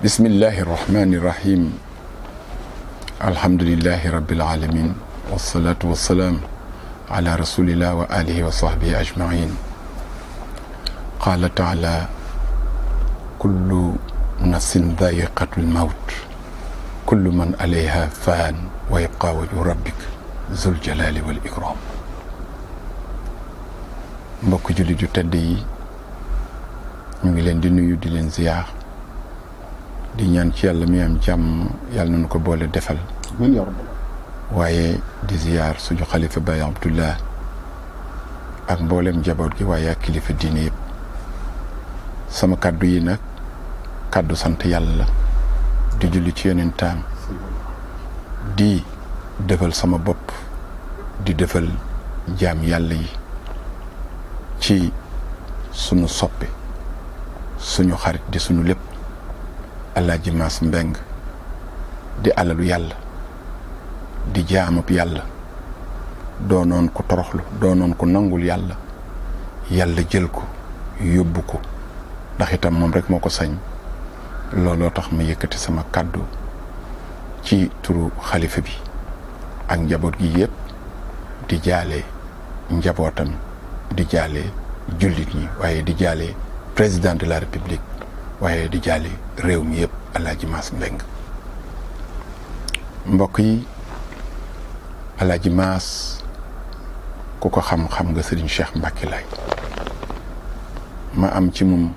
bismillahi irrahmani irrahim alhamdulilahi rabbil alamin wassalatu wassalaam ala rasulillah wa alihi wa sahbihi ajmain qala taala kullu nafsin daiqatul mawt kullu man alayha faan wa yabqa wajhu rabbik zul jalali wal ikram. mbokk jullit yu tedd yi ñu ngi leen di nuyu di leen ziyaar di ñaan ci yàlla mi am jàmm yàlla nañu ko boole defal waaye di ziyaar suñu xalifa Baye Abdullah ak mboolem njaboot gi waaye ak kilifa diine yëpp. sama kàddu yi nag kàddu sant yàlla la di julli ci yonentam di defal sama bopp di defal jaam yàlla yi ci sunu soppe suñu xarit di sunu lépp Alaaji Mass Mbeng di alalu yàlla di jaamab yàlla doonoon ko toroxlu doonoon ko nangul yàlla yàlla jël ko yóbbu ko ndax itam moom rek moo ko sañ. looloo tax ma yëkkati sama kàddu ci turu xalifa bi ak njaboot gi yëpp di jaale njabootam di jaale jullit ñi waaye di jaale président de la république waaye di jaale réew mi yëpp Alaaji Mass Mbeng. mbokk yi Alaaji Mass ku ko xam-xam nga Serigne Cheikh Mbacké Laye ma am ci moom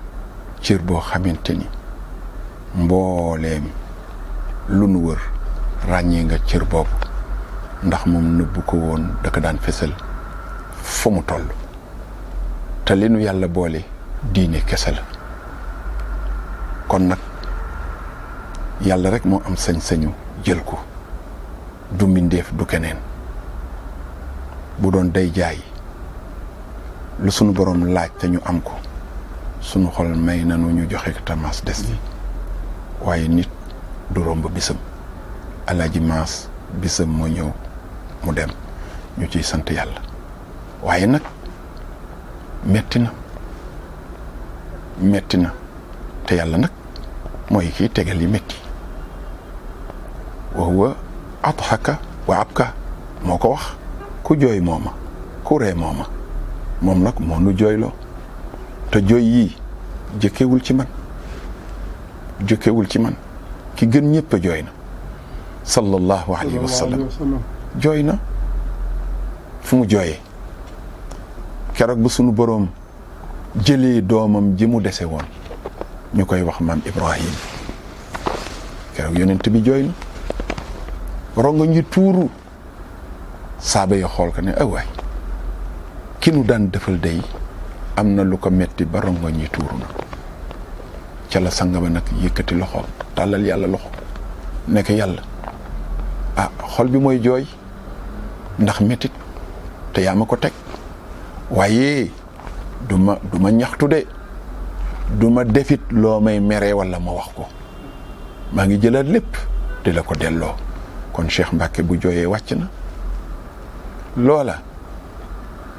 cër boo xamante ni mbooleem lu nu wër ràññee nga cër boobu ndax moom nëbbu ko woon da ko daan fesal fu mu toll te li nu yàlla boole diine kese la kon nag yàlla rek moo am sañ-sañu jël ko du mbindeef du keneen bu doon day jaay lu sunu borom laaj te ñu am ko sunu xol may nanu ñu joxe ko tamaas des fi waaye nit du romb bisam Alaaji Mass bisam moo ñëw mu dem ñu ciy sant yàlla waaye nag metti na te yàlla nag mooy kii tegal yi metti wa huwa adhaka wa abka moo ko wax ku jooy mooma ku ree mooma moom nag moo nu jooyloo te jooy yii jëkkewul ci man ki gën ñëpp a jooy na sallallahu alayhi wa sallam jooy na fu mu jooyee keroog bu sunu boroom jëlee doomam ji mu dese woon ñu koy wax maam Ibrahim keroog yonent bi jooy na rongo ñi tuuru saaba ya xool ko ne awaay ki nu daan defal day am na lu ko metti ba rongo ñi tuuru na ca la sanga ba nag yëkkati loxo tàllal yàlla loxo nekk yàlla xol bi mooy jooy ndax mettit te yaa ma ko teg waaye du ma ñaxtu de du ma defit loo may mere wala ma wax ko maa ngi jëlaat lépp di la ko delloo kon Cheikh Mbacké bu jooyee wàcc na loola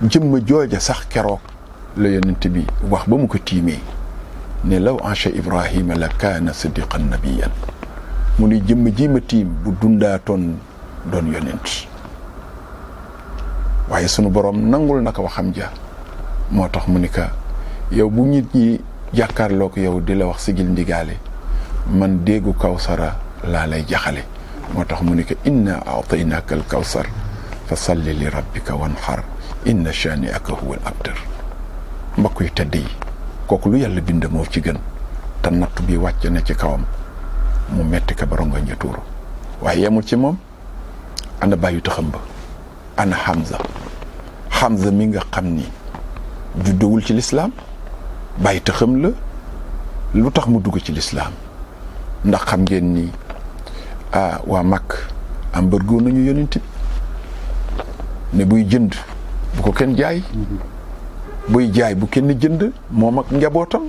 jëmma jooja sax keroog la yonent bi wax ba mu ko tiimee ne law ancha Ibrahima la kaana siddiqan nabiyan mu ni jëmm ji ma tiim bu dundaatoon doon yonent waaye sunu borom nangul naka waxam ja moo tax mu ni ka yow bu nit ñi jàkkaarloo ko yow di la wax sigil ndigaale man déggu kawsara laa lay jaxale moo tax mu ni ka inna a'taynaka al kawsar fa salli li rabbika wanhar inna shani'aka huwa al abtar. mbokk yu tedd yi kooku lu yàlla bind moo ci gën te natt bi wàcc na ci kawam mu metti ka ba rongoñ ñu tuuru waaye yemul ci moom ana bàyyi taxam ba ana Hamza mi nga xam ni juddowul ci lislaam bàyyi taxam la lu tax mu dugg ci lislaam ndax xam ngeen ni waa Makk am bërgoo nañu yonent bi ne buy jënd bu ko kenn jaay buy jaay bu kenn jënd moom ak njabootam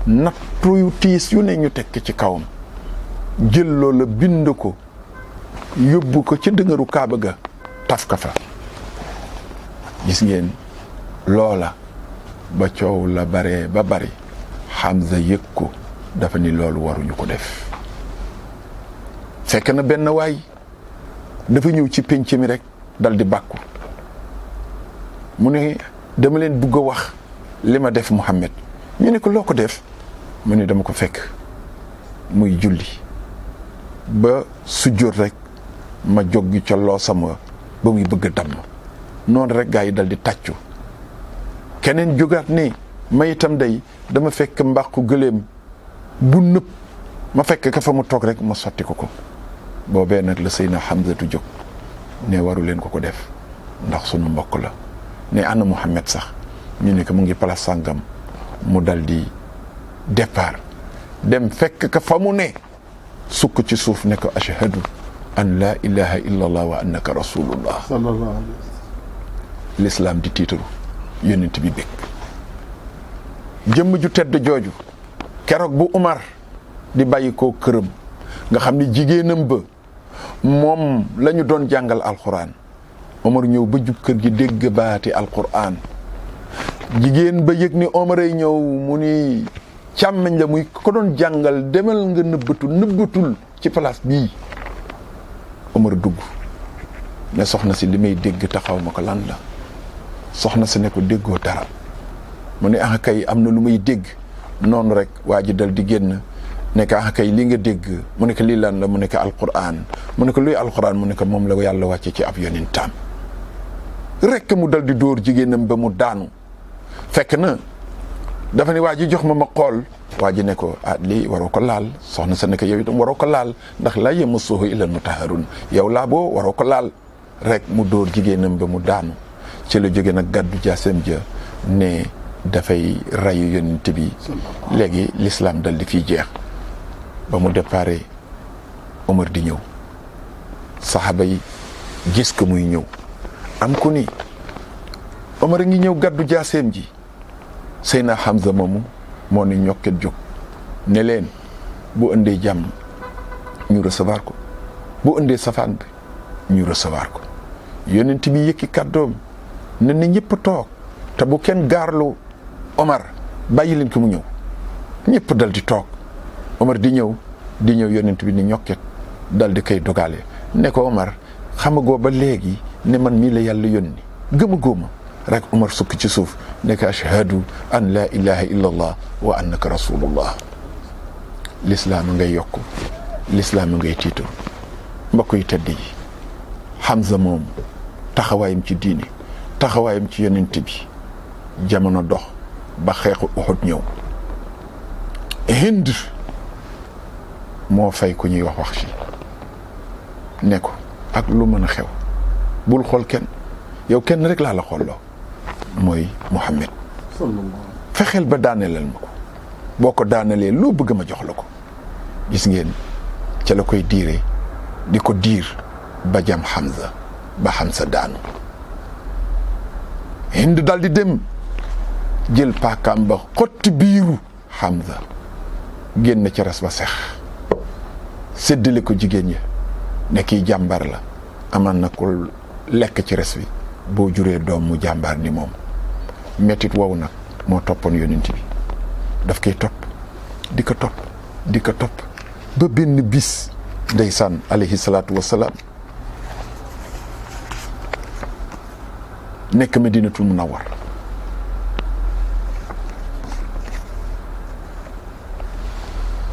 nattu yu tiis yu ne ñu tekk ci kawam jël loola bind ko yóbbu ko ca dëngëru Kaaba ga taf ka fa gis ngeen loola ba coow la bare ba bari Hamza yëg ko dafa ni loolu waruñu ko def. fekk na benn waay dafa ñëw ci pénc mi rek dal di bàkku mu ne dama leen bugg a wax li ma def Muhammad. ñu ne ko loo ko def mu ne dama ko fekk muy julli ba sujjóot rek ma jóg gi ca loo sama ba muy bëgg a damm noonu rek gaa yi dal di tàccu. keneen jógaat ni ma itam day dama fekk mbàqu gëléem bu nëb ma fekk ka fa mu toog rek ma sotti ko ko. boobee nag la Seydina Hamzatu jóg ne waru leen ko def ndax sunu mbokk la. ne ana Muhammad sax ñu ne ko mu ngi place sàngam mu dal di départ dem fekk ka fa mu ne sukk ci suuf ne ko ashhadu an la ilaha illallah wa annaka rasulullah. sallallahu alayhi wa sallam. l'islam di tiitaru yonent bi bég. jëmm ju tedd jooju keroog bu Umar di bàyyi koo këram nga xam ni jigéenam ba moom la ñu doon jàngal alquran. Omar ñëw ba jub kër gi dégg baati alquran jigéen ba yëg ni Omar ay ñëw mu ni càmmeñ la muy ko doon jàngal demal nga nëbbatul ci place bii. Omar dugg ne soxna si li may dégg taxaw ma ko lan la. soxna si ne ko déggoo dara mu ne ah kay am na lu may dégg noonu rek waa ji dal di génn ne ko ah kay li nga dégg mu ne ko lii lan la mu ne ko alquran mu ne ko luy alquran mu ne ko moom la yàlla wàcce ci ab yonentam rek mu dal di dóor jigéenam ba mu daanu. fekk na dafa ne waa ji jox ma xool waa ji ne ko ah lii waroo ko laal soxna sa ne ko yow itam waroo ko laal ndax laa yamassuhu illal mutahharun yow laa boo waroo ko laal rek mu dóor jigéenam ba mu daanu. ci la jóge nag gàddu jaasam ja ne dafay rayu yonent bi. léegi l'islam dal di fiy jeex. ba mu déparé Omar di ñëw saxaaba yi gis ko muy ñëw am ku ni Omar a ngi ñëw gàddu jaaseem ji. Seydina Hamza moomu moo ni ñokket jóg ne leen bu ëndee jàmm ñu recevoir ko bu ëndee safaan bi ñu recevoir ko. yonent bi yëkki kàddoom ne na ñëpp toog te bu kenn gaarlu Omar bàyyi leen ko mu ñëw. ñëpp dal di toog Omar di ñëw yonent bi ni ñokket dal di koy dogale ne ko Omar xamagoo ba léegi ne man mii la yàlla yónni gëmagoo ma rek Omar sukk ci suuf ne ko ashhadu an la ilaha illallah wa annaka rasulullah. l'islam ngay yokk l'islam ngay tiitu. mbokk yu tedd yi Hamza moom taxawaayam ci diini taxawaayam ci yonent bi jamono dox ba xeexu Uhud ñëw. Hind moo fay ku ñuy wax Wahshi ne ko ak lu mën a xew bul xool kenn yow kenn rek laa la xooloo mooy Muhammad. fexeel ba daaneelal ma ko boo ko daanelee loo bëgg ma jox la ko. gis ngeen ca la koy diire di ko diir ba jam Hamza ba Hamza daanu. Hind dal di dem jël paakaam ba xotti biiru Hamza génn ca res ba sex séddale ko jigéen ñi ne kii jàmbaar la amaan na ko lekk ci res bi boo juree doom mu jàmbaar ni moom. mettit wow nag moo toppoon yonent bi daf koy topp di ko topp di ko topp ba benn bis ndeysaan alayhi salaatu wassalaam nekk Madinatul Munawwar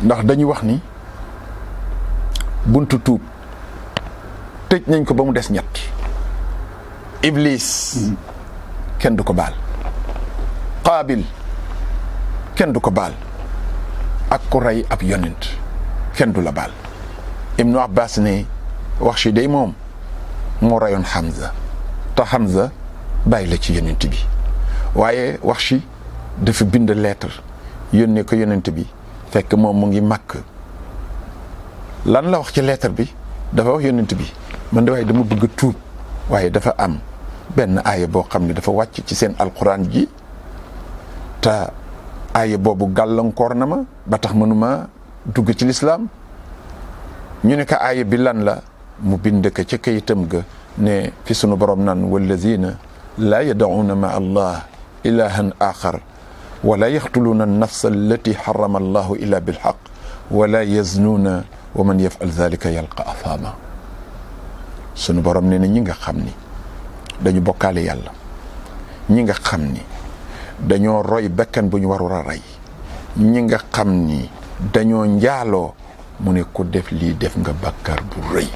ndax dañu wax ni buntu tuub tëj nañ ko ba mu des ñett. Iblis kenn du ko baal. Qaabil kenn du ko baal ak ku rey ab yonent kenn du la baal. Ibnu Abbas ne Wahshi day moom moo reyoon Hamza te Hamza bàyyi la ci yonent bi waaye Wahshi dafa bind lettre yónnee ko yonent bi fekk moom mu ngi màkk. lan la wax ci lettre bi dafa wax yonent bi man de waaye dama bëgg a tuub waaye dafa am benn aaya boo xam ne dafa wàcc ci seen alquran ji te aaya boobu gàllankoor na ma ba tax mënuma dugg ci lislaam. ñu ne ko aaya bi lan la mu bind ko ca kayitam ga ne fi sunu borom nan wallazina laa yad'uuna ma allah ilahan axar wala yaqtuluuna an-nafsa allati harrama allahu illa bilhaq wala yaznuuna wa man yafal dhalika yalqa athama. sunu borom nee na ñi nga xam ni dañu bokkaale yàlla, ñi nga xam ni dañoo roy bakkan bu ñu warul a rey, ñi nga xam ni dañoo njaaloo, mu ne ku def lii def nga bakkar bu rëy.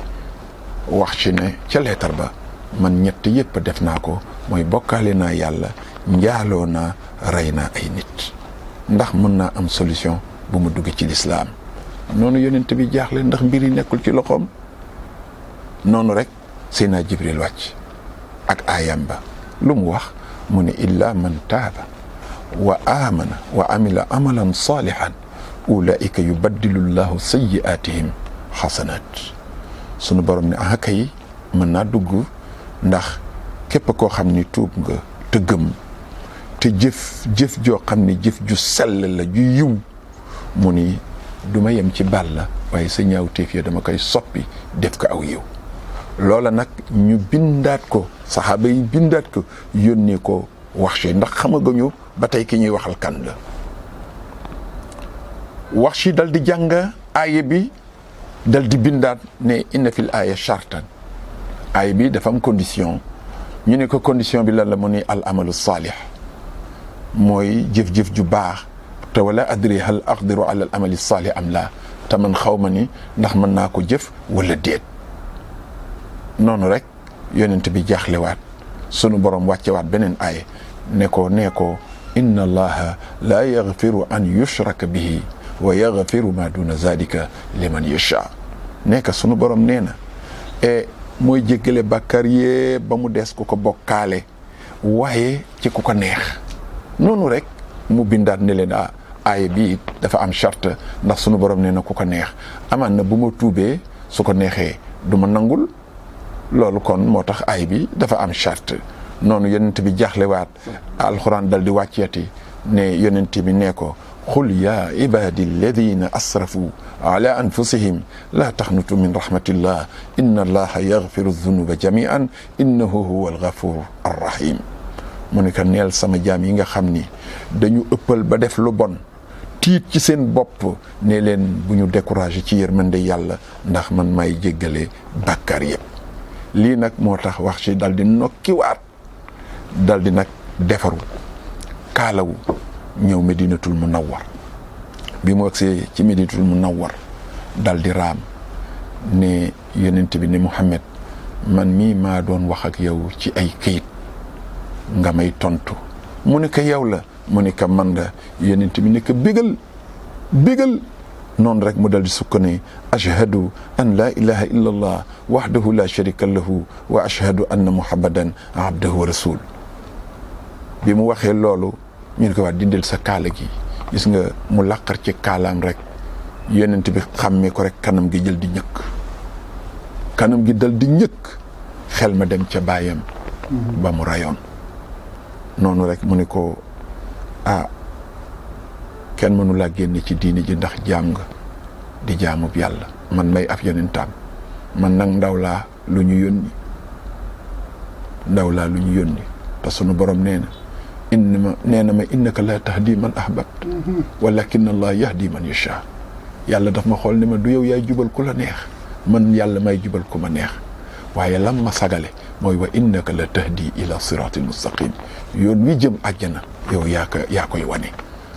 wax ci ne ca leetar ba man ñett yépp def naa ko, mooy bokkaale naa yàlla, njaaloo naa, rey naa ay nit. ndax mën naa am solution bu mu dugg ci lislaam? noonu yonent bi jaaxle ndax mbir yi nekkul ci loxoom. noonu rek Seydina Jibril wàcc ak aayam ba lu mu wax mu ne illa man taaba wa amana wa amila amalan salihan ulaika yubaddilu llahu sayyi'atihim xasanat. sunu borom ne ah kay mën naa dugg, ndax képp koo xam ni tuub nga te gëm te jëf joo xam ni jëf ju sell la ju yiw, mu ni du ma yem ci baal la waaye sa ñaawteef ya dama koy soppi def ko aw yiw. loola nag ñu bindaat ko, saxaaba yi bindaat ko, yónnee ko Wahshi, ndax xamaguñu ba tey ki ñuy waxal kan la. Wahshi dal di jàng aaya bi dal di bindaat ne inna fil aaya shartan. aaya bi dafa am condition. ñu ne ko condition bi lan la, mu ni al amalu saalih, mooy jëf-jëf ju baax. te wala adri hal aqdiru ala al amali saalih am la, te man xaw ma ni ndax mën naa ko jëf wala déet. noonu rek yonent bi jaaxlewaat, sunu borom wàccewaat beneen aaya ne ko inna allaha la yaghfiru an yushraka bihi wa yaghfiru ma duna zalika liman yasha. nekk sunu borom nee na mooy jéggale bàkkaar yee ba mu des ku ko bokkaale, waaye ci ku ko neex. noonu rek mu bindaat ne leen aaya bi dafa am charte, ndax sunu borom nee na ku ko neex. amaan na bu ma tuubee su ko neexee du ma nangul. loolu kon moo tax aay bi dafa am charte. noonu yonent bi jaaxlewaat, alxuraan dal di wàcceeti ne yonent bi nee ko qul ya ibadi alladina asrafu ala anfusihim la taxnutu min rahmatillah inna allaha yaghfiru dhunuba jamian innahu huwa alghafur arrahim. mu ne ko neel sama jaam yi nga xam ni dañu ëppal ba def lu bon, tiit ci seen bopp, ne leen bu ñu découragé ci yërmande yàlla, ndax man may jéggale bàkkaar yëpp. lii nag moo tax Wahshi dal di nokkiwaat, dal di nag defaru kaalawu ñëw Medinatul Munawwar. bi mu agsee ci Medinatul Munawwar dal di raam ne yonent bi ne Muhammad, man mii maa doon wax ak yow ci ay këyit nga may tontu. mu ne ko yow la, mu ne ko man la. yonent bi ne ko bégal noonu rek mu dal di sukk ne ashhadu an la ilaha illa allah wahdahu la sharika lahu wa ashhadu anna muhammadan abduhu wa rasul. bi mu waxee loolu ñu ne ko waa dindil sa kaala gi. gis nga mu laqar ci kaalaam rek, yonent bi xàmmee ko rek, kanam gi jël di ñëkk, kanam gi dal di ñëkk, xel ma dem ca baayam ba mu rayoon. noonu rek mu ne ko kenn mënu laa génne ci diini ji ndax jaam nga di jaamub yàlla, man may ab yonentam, man nag ndaw laa lu ñu yónni. te sunu borom nee na ma innaka la tahdi man ahbabt walakin allah yahdi man yasha. yàlla daf ma xool ne ma du yow yaay jubal ku la neex, man yàlla may jubal ku ma neex. waaye lam ma sagale mooy wa innaka la tahdi ila siratil mustaqim, yoon wi jëm àjjana yow yaa koy wane.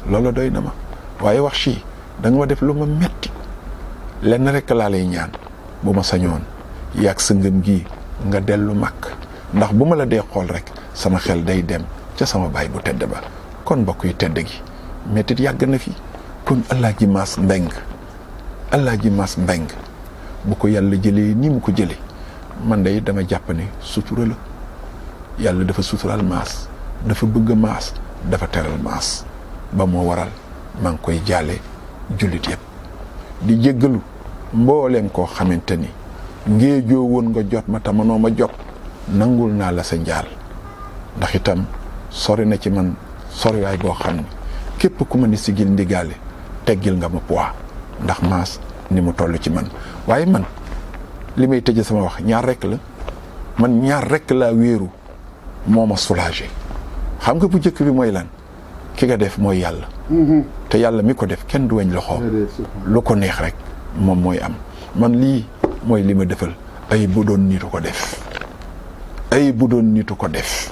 loolu doy na ma. waaye Wahshi da nga ma def lu ma metti, lenn rek laa lay ñaan, bu ma sañoon yàgg sa ngëm gi nga dellu Makka, ndax bu ma la dee xool rek sama xel day dem ca sama baay bu tedd ba. kon mbokk yu tedd gi mettit yàgg na fi. kon Alaaji Maas Mbeng bu ko yàlla jëlee ni mu ko jëlee, man day dama jàpp ne sutura la. yàlla dafa sutural Maas, dafa bëgg Maas, dafa teral Maas, ba moo waral maa ngi koy jaale jullit yëpp. di jéggalu mbooleem koo xamante ni ngéejoo woon nga jot ma te mënoo ma jot, nangul naa la sa njaal, ndax itam sori na ci man soriwaay boo xam ne képp ku ma ni sigil ndigaale teggil nga ma poids, ndax Maas ni mu toll ci man. waaye man li may tëje sama wax ñaar rek la, man ñaar rek laa wéeru moo ma soulagé. xam nga bu njëkk bi mooy lan? ki nga def mooy yàlla te yàlla mi ko def kenn du weñ loxo lu ko neex rek moom mooy am man lii mooy li ma defal ay bu doon nitu ko def ay bu doon nitu ko def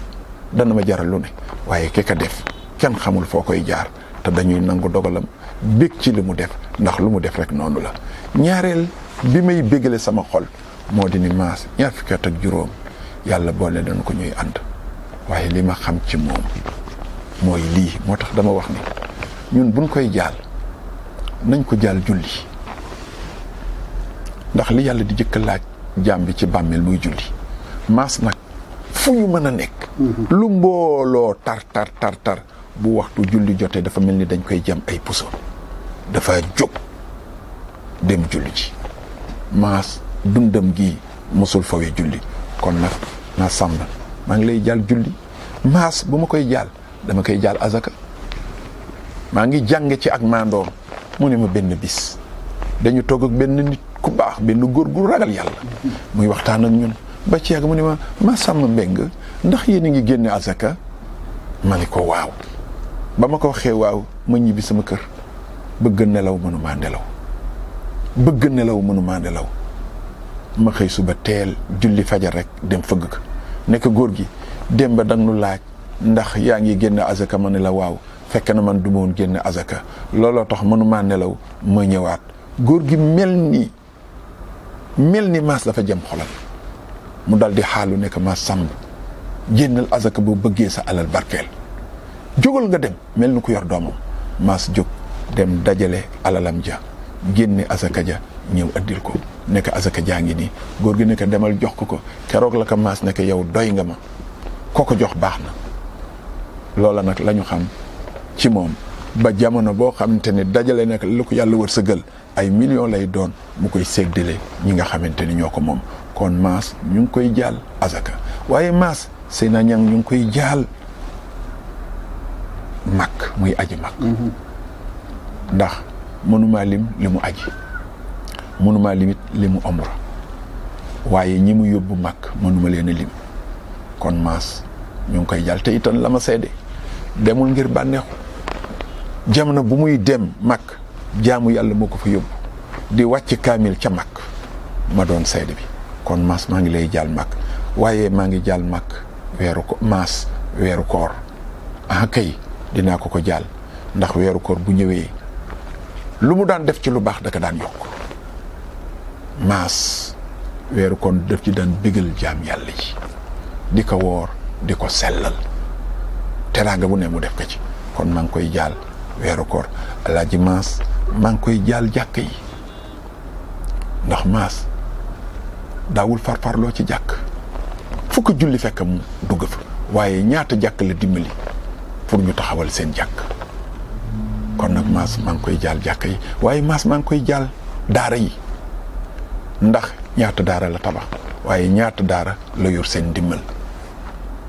dana ma jaral lu ne waaye ki ka def kenn xamul foo koy jaar te dañuy nangu dogalam bég ci li mu def ndax lu mu def rek noonu la ñaareel bi may bégale sama xol moo di ni Mass ñaar fukki at ak juróom yàlla boole dañu ko ñuy ànd waaye li ma xam ci moom mooy lii moo tax dama wax ni ñun buñ koy jaal nañ ko jaal julli ndax li yàlla di jëkk laaj jaam bi ci bàmmeel muy julli Mass nag fu ñu mën a nekk lu mbooloo tar bu waxtu julli jotee dafa mel ni dañ koy jam ay puso dafa jóg dem julli ji Mass dundam gi mosul fawee julli kon nag naa sàmm maa ngi lay jaal julli Mass bu ma koy jaal dama koy jaal azaka maa ngi jànge ci ak maandoom mu ne ma benn bis dañu togg ak benn nit ku baax benn góor gu ragal yàlla muy waxtaan ak ñun ba ci yàgg mu ne ma sàmm mbeng ndax yéen a ngi génne azaka ma ne ko waaw ba ma ko waxee waaw ma ñibbi sama kër bëgg nelaw mënumaa nelaw ma xëy suba teel julli fajar rek dem fëgg ko nekk góor gi dem ba dang nu laaj ndax yaa ngi génne azaka ma ne la waaw fekk na man du ma woon génne azaka looloo tax mënumaa nelaw ma ñëwaat góor gi mel ni Mass dafa jëm xolal mu dal di xaalu nekk Mass Samb génnal azaka boo bëggee sa alal barkeel jógal nga dem mel ni ku yor doomam Mass jóg dem dajale alalam ja génne azaka ja ñëw addil ko nekk azaka jaa ngi nii góor gi nekk demal jox ko keroog la ko Mass nekk yow doy nga ma ko jox baax na loola nag la ñu xam ci moom ba jamono boo xamante ne dajale nag lu ko yàlla wërsëgal ay millions lay doon mu koy séddale ñi nga xamante ni ñoo ko moom kon Mass ñu ngi koy jaal azaka waaye Mass Seyna Niang ñu ngi koy jaal Makk muy aji Makk ndax mënumaa lim li mu aji mënumaa limit li mu omra waaye ñi mu yóbbu Makk mënuma leen a lim kon Mass ñu ngi koy jaal te itam la ma seede demul ngir bànneexu jamono bu muy dem Makk jaamu yàlla moo ko fa yóbbu di wàcc kaamil ca Makk ma doon seede bi kon Mass maa ngi lay jaal Makk waaye maa ngi jaal Makk Mass weeru koor kay dinaa ko jaal ndax weeru koor bu ñëwee lu mu daan def ci lu baax daka daan yokk Mass weeru koor def ci daan bégal jaam yàlla yi di ko woor di ko sellal teraanga bu ne mu def ko ci kon maa ngi koy jaal weeru koor Alaaji Mass maa ngi koy jaal jàkk yi ndax Mass daawul farfarloo ci jàkk fukk julli fekk mu dugg fa waaye ñaata jàkk la dimbali pour ñu taxawal seen jàkk kon nag Mass maa ngi koy jaal jàkk yi waaye Mass maa ngi koy jaal daara yi ndax ñaata daara la tabax waaye ñaata daara la yor seen ndimbal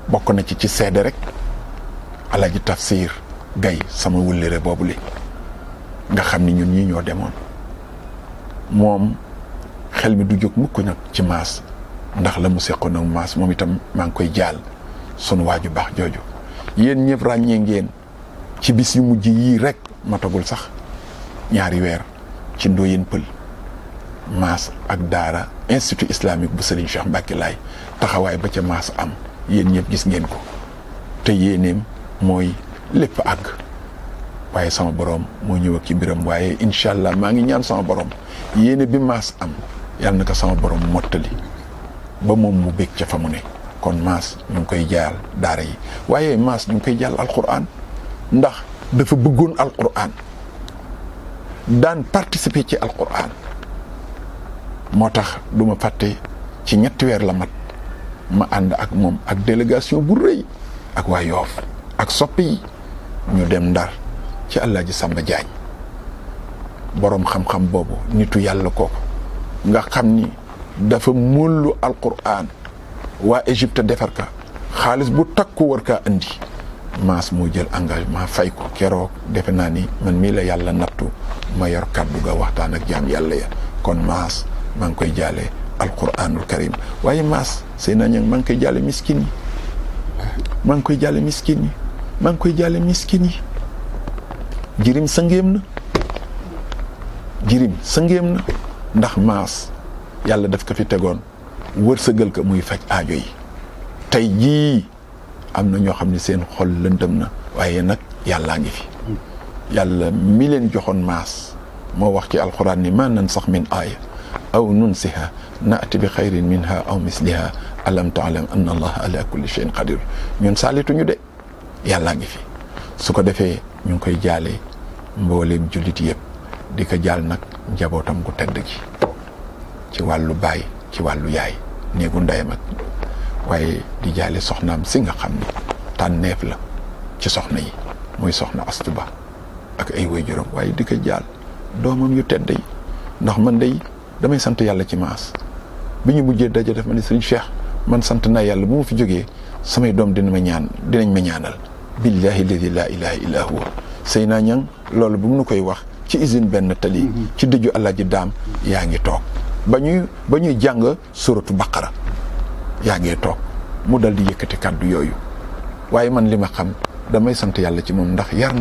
bokk na ci seede rek Alaaji Tafsir Gay sama wëllëre boobu li nga xam ni ñun ñii ñoo demoon moom xel mi du jóg mukk nag ci Mass ndax la mu seqoon ak Mass moom itam maa ngi koy jaal sunu waaju baax jooju yéen ñëpp ràññee ngeen ci bis yu mujj yii rek matagul sax ñaari weer ci Ndoyeen Pël Mass ak daara institut islamique bu Serigne Cheikh Mbacké Laye taxawaay ba ca Mass am yéen ñëpp gis ngeen ko te yéeneem mooy lépp àgg waaye sama borom moo ñëw ak ci mbiram waaye incha allah maa ngi ñaan sama borom yéene bi Mass am yàlla na ko sama borom mottali ba moom mu bég ca fa mu ne kon Mass ñu ngi koy jaal daara yi waaye Mass ñu ngi koy jaal alquran ndax dafa bëggoon alquran daan participer ci alquran moo tax du ma fàtte ci 3 weer la mat ma ànd ak moom ak délégation bu rëy ak waa Yoof ak soppi yi ñu dem Ndar ci Alaaji Samba Jaañ boroom xam-xam boobu nitu yàlla kooku nga xam ni dafa mullu alquran waa Égypte defar ka xaalis bu takku war kaa andi Mass moo jël engagement fay ko keroog defe naa ni man mii la yàlla nattu ma yor kàddu ga waxtaan ak jaam yàlla ya kon Mass maa ngi koy jaale alquranul karim waaye Mass Seyna Niang maa ngi koy jaale miskin yi maa ngi koy jaale miskin yi maa ngi koy jaale miskin yi jirim sëngéem na jirim sëngéem na ndax maas yàlla daf ko fi tegoon wërsëgal ko muy faj aajo yi tey jii am na ñoo xam ne seen xol lëndëm na waaye nag yàllaa ngi fi yàlla mi leen joxoon maas moo wax ci alxuraan ni ma nansax min aaya aw nunsiha naati bi xayrin minha aw misliha alam taalam anna allah ala kulli shay'in qadir ñun saalituñu de yàllaa ngi fi su ko defee ñu ngi koy jaalee mbooleem jullit yëpp di ko jaal nag njabootam gu tedd gi ci wàllu baay ci wàllu yaay néegu ndeyam ak waaye di jaale soxnaam si nga xam ni tànneef la ci soxna yi muy soxna Astu Ba ak ay waajuram waaye di ko jaal doomam yu tedd yi ndax man day damay sant yàlla ci maas bi ñu mujjee daje def ma ni sëriñ Cheikh man sant naa yàlla bu ma fi jógee samay doom dinañ ma ñaanal billahi alladi la ilaha illa huwa sëy naa ñang loolu bu mu nu koy wax ci usine benn tali ci dëju Alaaji Daam yaa ngi toog ba ñuy jàng suratu Baqara yaa ngee toog mu dal di yëkkati kàddu yooyu waaye man li ma xam damay sant yàlla ci moom ndax yar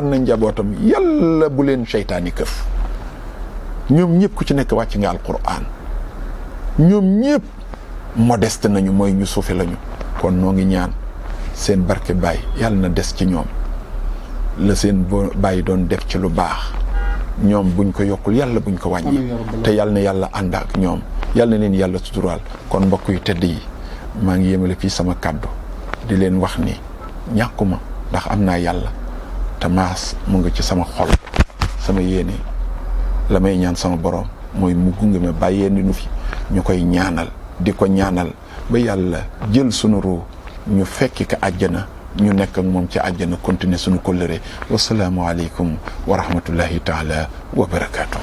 na njabootam yàlla bu leen seytaani këf ñoom ñëpp ku ci nekk wàcc nga alquran ñoom ñëpp modeste nañu mooy ñu suufe lañu kon noo ngi ñaan seen barke baay yàlla na des ci ñoom la seen baay doon def ci lu baax ñoom buñ ko yokkul yàlla buñ ko wàññi te yàlla na yàlla ànd ak ñoom yàlla na leen yàlla suturaal kon mbokk yu tedd yi maa ngi yemale fii sama kàddu di leen wax ni ñàkkuma ndax am naa yàlla te maas mu nga ci sama xol sama yéene la may ñaan sama borom mooy mu gunge ma bàyyee ni nu fi ñu koy ñaanal di ko ñaanal ba yàlla jël sunu ruu ñu fekki ko àjjana ñu nekk ak moom ci àjjana continuer sunu kóllëre wasalaamu aleykum wa rahmatullahi taala wa barakaatu.